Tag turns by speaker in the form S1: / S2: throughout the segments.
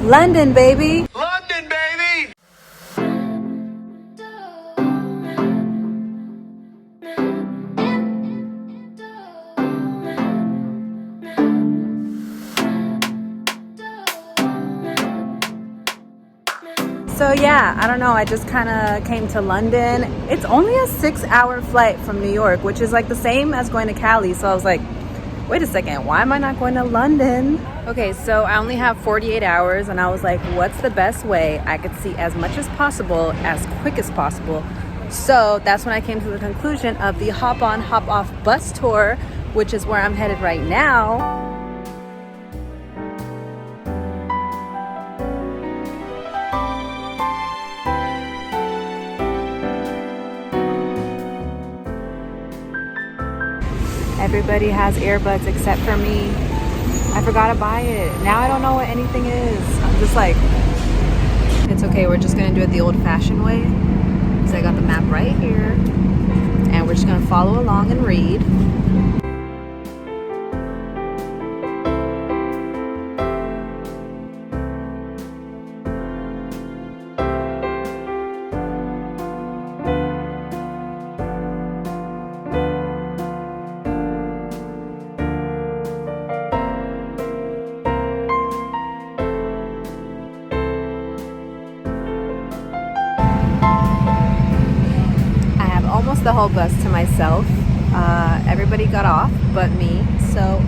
S1: London, baby.
S2: London, baby!
S1: So yeah, I don't know, I just kind of came to London. It's only a 6-hour flight from New York, which is like the same as going to Cali. So I was like, wait a second, why am I not going to London? Okay, so I only have 48 hours and I was like, what's the best way I could see as much as possible, as quick as possible? So that's when I came to the conclusion of the hop on, hop off bus tour, which is where I'm headed right now. Everybody has earbuds except for me. I forgot to buy it. Now I don't know what anything is. I'm just like, it's okay. We're just going to do it the old-fashioned way. So I got the map right here. And we're just going to follow along and read. Almost the whole bus to myself. Everybody got off but me, so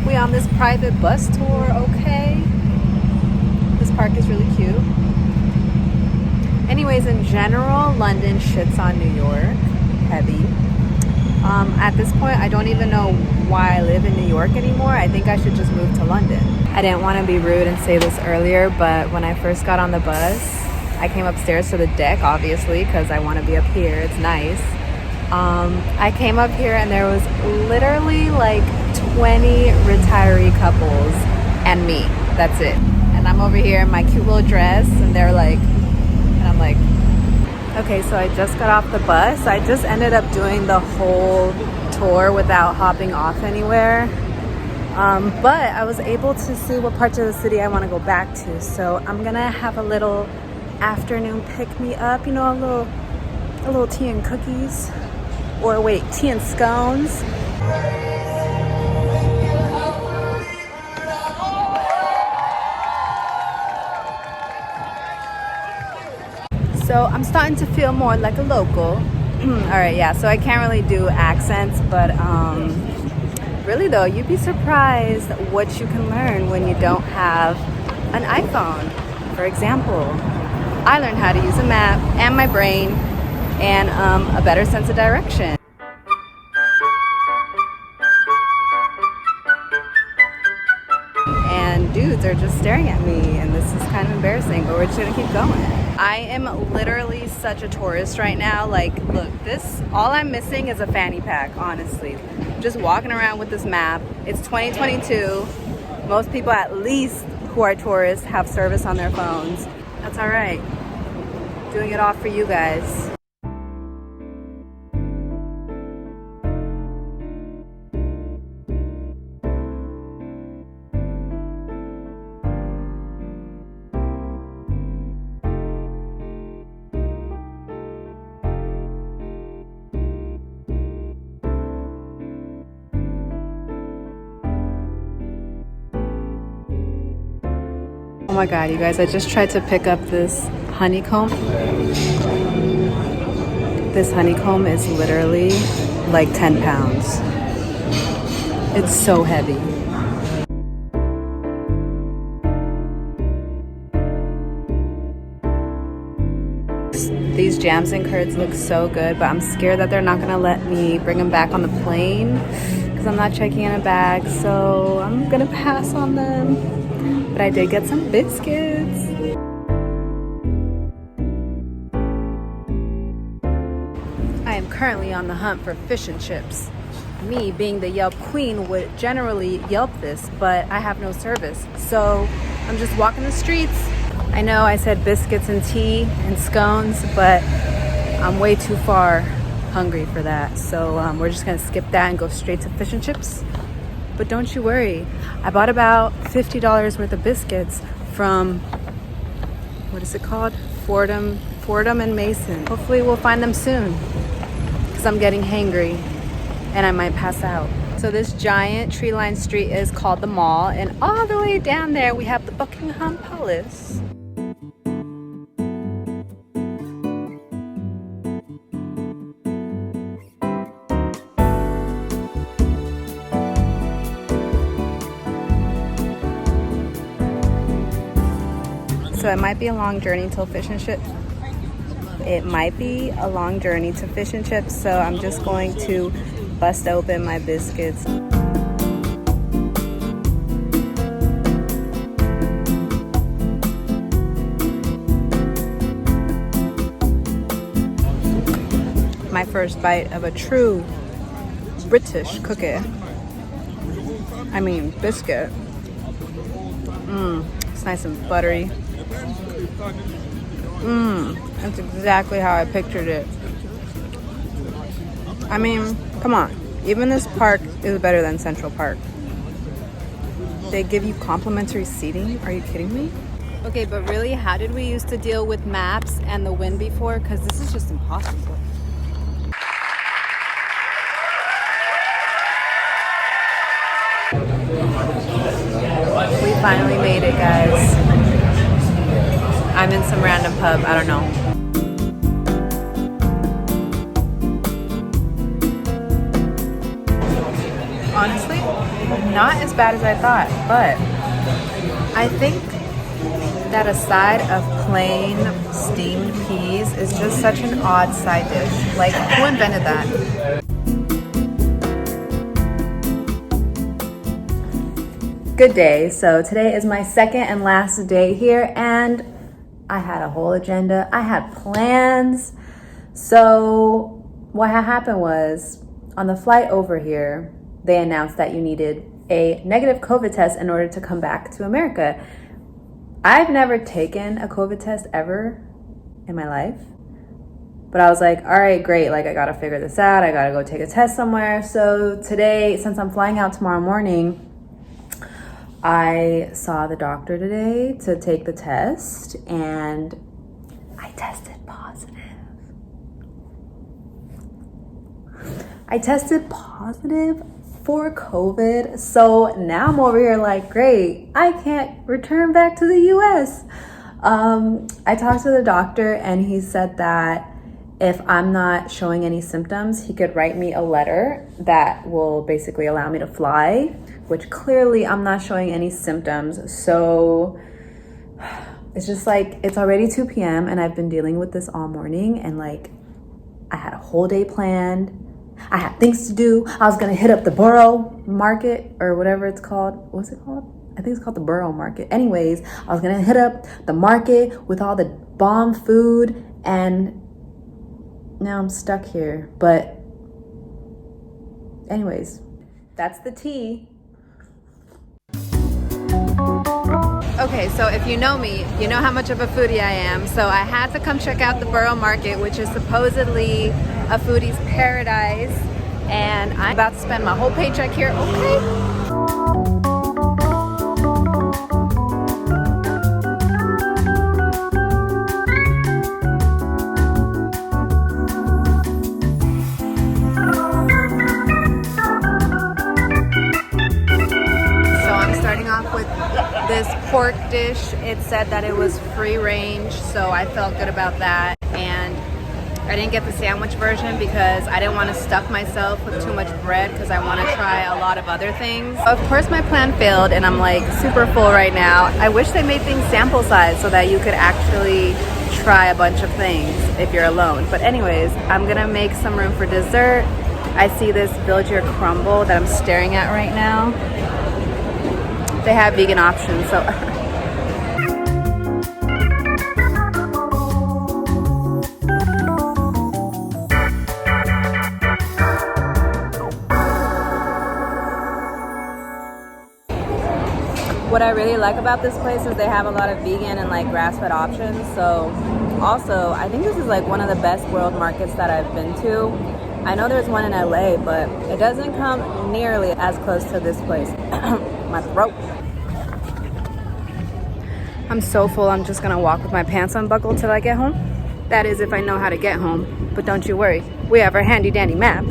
S1: we on this private bus tour. Okay, this park is really cute. Anyways, in general, London shits on New York heavy. At this point, I don't even know why I live in New York anymore. I think I should just move to London. I didn't want to be rude and say this earlier, but when I first got on the bus, I came upstairs to the deck, obviously, because I want to be up here. It's nice. I came up here and there was literally like 20 retiree couples and me. That's it. And I'm over here in my cute little dress and they're like, and I'm like, okay, so I just got off the bus. I just ended up doing the whole tour without hopping off anywhere. But I was able to see what parts of the city I want to go back to. So I'm gonna have a little afternoon pick me up, you know, a little tea and cookies, or wait, tea and scones. So I'm starting to feel more like a local. All right, yeah, so I can't really do accents, but really though, you'd be surprised what you can learn when you don't have an iPhone. For example, I learned how to use a map and my brain and a better sense of direction. And dudes are just staring at me and this is kind of embarrassing, but we're just gonna keep going. I am literally such a tourist right now. Like, look, this, all I'm missing is a fanny pack, honestly. Just walking around with this map. It's 2022. Most people, at least who are tourists, have service on their phones. That's all right. Doing it all for you guys. Oh my god, you guys, I just tried to pick up this honeycomb. This honeycomb is literally like 10 pounds. It's so heavy. These jams and curds look so good, but I'm scared that they're not gonna let me bring them back on the plane because I'm not checking in a bag, so I'm gonna pass on them. But I did get some biscuits. I am currently on the hunt for fish and chips. Me, being the Yelp queen, would generally Yelp this, but I have no service. So I'm just walking the streets. I know I said biscuits and tea and scones, but I'm way too far hungry for that. So we're just gonna skip that and go straight to fish and chips. But don't you worry, I bought about $50 worth of biscuits from, what is it called? Fordham and Mason. Hopefully we'll find them soon because I'm getting hangry and I might pass out. So this giant tree-lined street is called the Mall, and all the way down there we have the Buckingham Palace. So it might be a long journey till Fish and Chips. It might be a long journey to Fish and Chips, so I'm just going to bust open my biscuits. My first bite of a true British cookie. I mean biscuit. It's nice and buttery. That's exactly how I pictured it. I mean, come on. Even this park is better than Central Park. They give you complimentary seating? Are you kidding me? Okay, but really, how did we used to deal with maps and the wind before? Because this is just impossible. We finally made it, guys. I'm in some random pub, I don't know. Honestly, not as bad as I thought, but I think that a side of plain steamed peas is just such an odd side dish. Like, who invented that? Good day. So today is my second and last day here, and I had a whole agenda. I had plans. So what had happened was, on the flight over here, they announced that you needed a negative COVID test in order to come back to America. I've never taken a COVID test ever in my life. But I was like, all right, great. Like, I got to figure this out. I got to go take a test somewhere. So today, since I'm flying out tomorrow morning, I saw the doctor today to take the test, and I tested positive. I tested positive for COVID. So now I'm over here like, great, I can't return back to the US. I talked to the doctor, and he said that if I'm not showing any symptoms, he could write me a letter that will basically allow me to fly, which clearly I'm not showing any symptoms. So it's just like, it's already 2 p.m. and I've been dealing with this all morning, and like, I had a whole day planned. I had things to do. I was gonna hit up the Borough Market or whatever it's called. What's it called? I think it's called the Borough Market. Anyways, I was gonna hit up the market with all the bomb food, and now I'm stuck here. But anyways, that's the tea. Okay, so if you know me, you know how much of a foodie I am. So I had to come check out the Borough Market, which is supposedly a foodie's paradise. And I'm about to spend my whole paycheck here, okay? This pork dish, it said that it was free range, so I felt good about that. And I didn't get the sandwich version because I didn't want to stuff myself with too much bread, because I want to try a lot of other things. Of course my plan failed, and I'm like super full right now. I wish they made things sample size so that you could actually try a bunch of things if you're alone. But anyways, I'm gonna make some room for dessert. I see this villager crumble that I'm staring at right now. They have vegan options, so. What I really like about this place is they have a lot of vegan and like grass-fed options. So also, I think this is like one of the best world markets that I've been to. I know there's one in LA, but it doesn't come nearly as close to this place. My throat. I'm so full, I'm just gonna walk with my pants unbuckled till I get home. That is if I know how to get home, but don't you worry, we have our handy dandy map.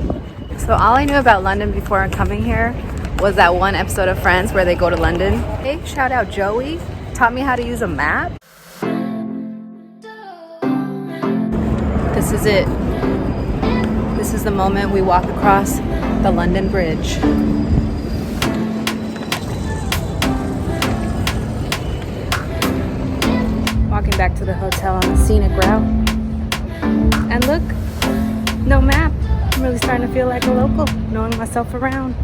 S1: So all I knew about London before coming here was that one episode of Friends where they go to London. Hey, shout out Joey, taught me how to use a map. This is it. This is the moment we walk across the London Bridge. Walking back to the hotel on a scenic route. And look, no map. I'm really starting to feel like a local, knowing myself around.